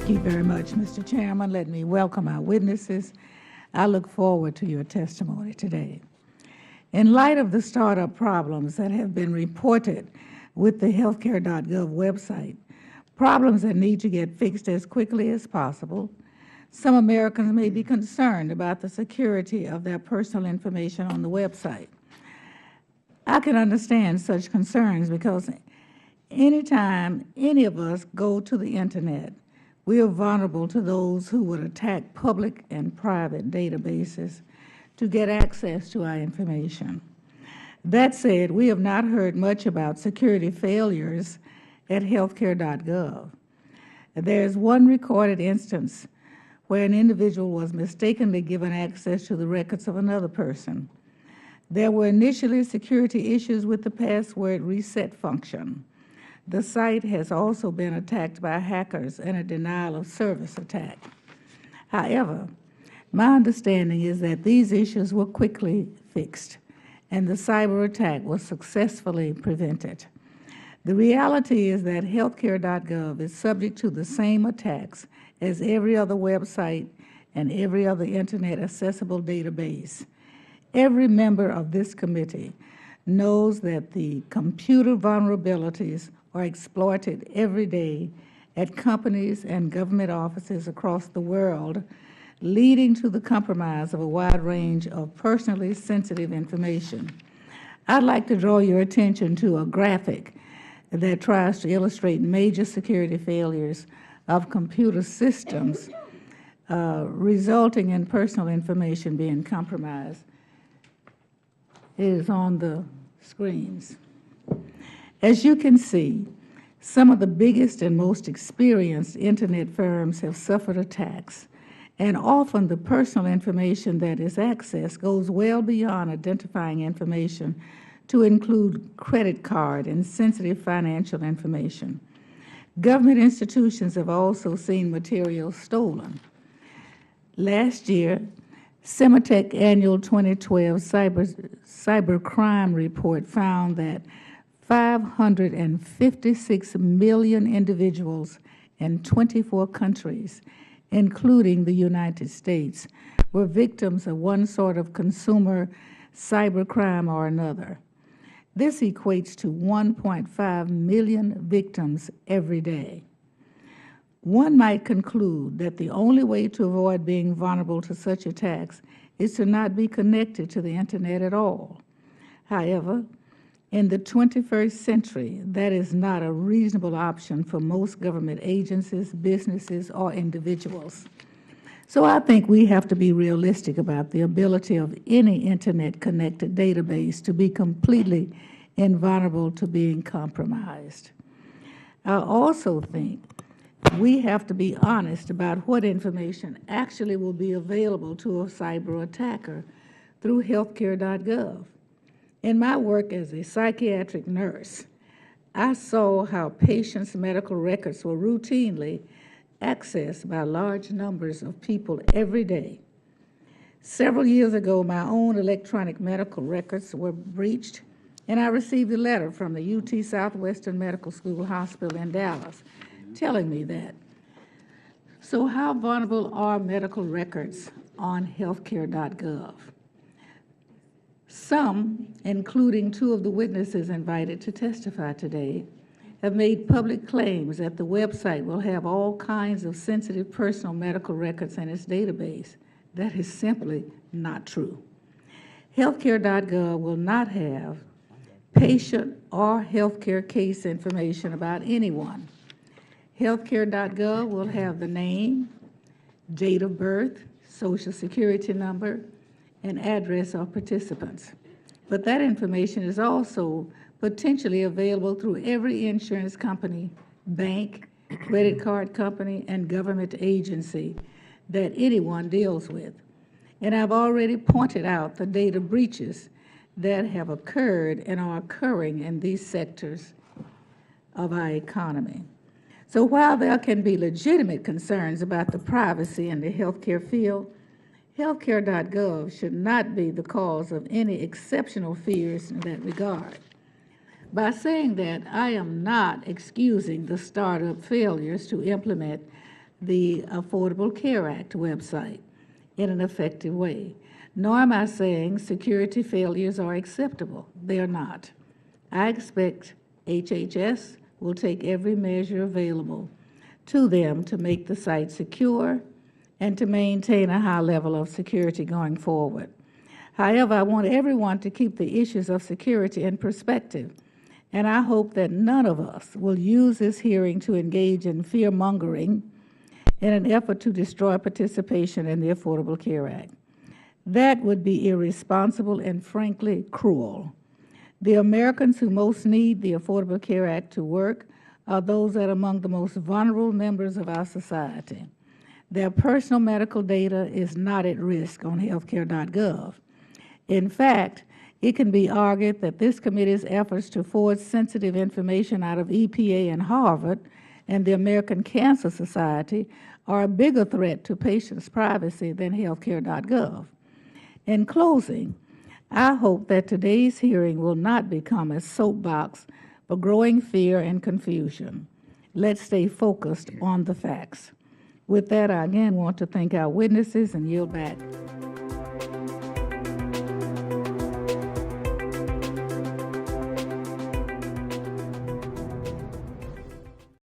Thank you very much, Mr. Chairman. Let me welcome our witnesses. I look forward to your testimony today. In light of the startup problems that have been reported with the Healthcare.gov website, problems that need to get fixed as quickly as possible, some Americans may be concerned about the security of their personal information on the website. I can understand such concerns because anytime any of us go to the Internet, we are vulnerable to those who would attack public and private databases to get access to our information. That said, we have not heard much about security failures at Healthcare.gov. There is one recorded instance where an individual was mistakenly given access to the records of another person. There were initially security issues with the password reset function. The site has also been attacked by hackers in a denial of service attack. However, my understanding is that these issues were quickly fixed and the cyber attack was successfully prevented. The reality is that Healthcare.gov is subject to the same attacks as every other website and every other Internet accessible database. Every member of this committee knows that the computer vulnerabilities are exploited every day at companies and government offices across the world, leading to the compromise of a wide range of personally sensitive information. I'd like to draw your attention to a graphic that tries to illustrate major security failures of computer systems resulting in personal information being compromised. It is on the screens. As you can see, some of the biggest and most experienced Internet firms have suffered attacks, and often the personal information that is accessed goes well beyond identifying information to include credit card and sensitive financial information. Government institutions have also seen material stolen. Last year, Sematech Annual 2012 Cybercrime Report found that 556 million individuals in 24 countries, including the United States, were victims of one sort of consumer cybercrime or another. This equates to 1.5 million victims every day. One might conclude that the only way to avoid being vulnerable to such attacks is to not be connected to the Internet at all. However, in the 21st century, that is not a reasonable option for most government agencies, businesses, or individuals. So I think we have to be realistic about the ability of any Internet-connected database to be completely invulnerable to being compromised. I also think we have to be honest about what information actually will be available to a cyber attacker through Healthcare.gov. In my work as a psychiatric nurse, I saw how patients' medical records were routinely accessed by large numbers of people every day. Several years ago, my own electronic medical records were breached, and I received a letter from the UT Southwestern Medical School Hospital in Dallas telling me that. So how vulnerable are medical records on Healthcare.gov? Some, including two of the witnesses invited to testify today, have made public claims that the website will have all kinds of sensitive personal medical records in its database. That is simply not true. Healthcare.gov will not have patient or healthcare case information about anyone. Healthcare.gov will have the name, date of birth, Social Security number, and address of participants. But that information is also potentially available through every insurance company, bank, credit card company, and government agency that anyone deals with. And I've already pointed out the data breaches that have occurred and are occurring in these sectors of our economy. So while there can be legitimate concerns about the privacy in the healthcare field, Healthcare.gov should not be the cause of any exceptional fears in that regard. By saying that, I am not excusing the startup failures to implement the Affordable Care Act website in an effective way. Nor am I saying security failures are acceptable. They are not. I expect HHS will take every measure available to them to make the site secure and to maintain a high level of security going forward. However, I want everyone to keep the issues of security in perspective, and I hope that none of us will use this hearing to engage in fear-mongering in an effort to destroy participation in the Affordable Care Act. That would be irresponsible and frankly cruel. The Americans who most need the Affordable Care Act to work are those that are among the most vulnerable members of our society. Their personal medical data is not at risk on Healthcare.gov. In fact, it can be argued that this committee's efforts to forge sensitive information out of EPA and Harvard and the American Cancer Society are a bigger threat to patients' privacy than Healthcare.gov. In closing, I hope that today's hearing will not become a soapbox for growing fear and confusion. Let's stay focused on the facts. With that, I again want to thank our witnesses and yield back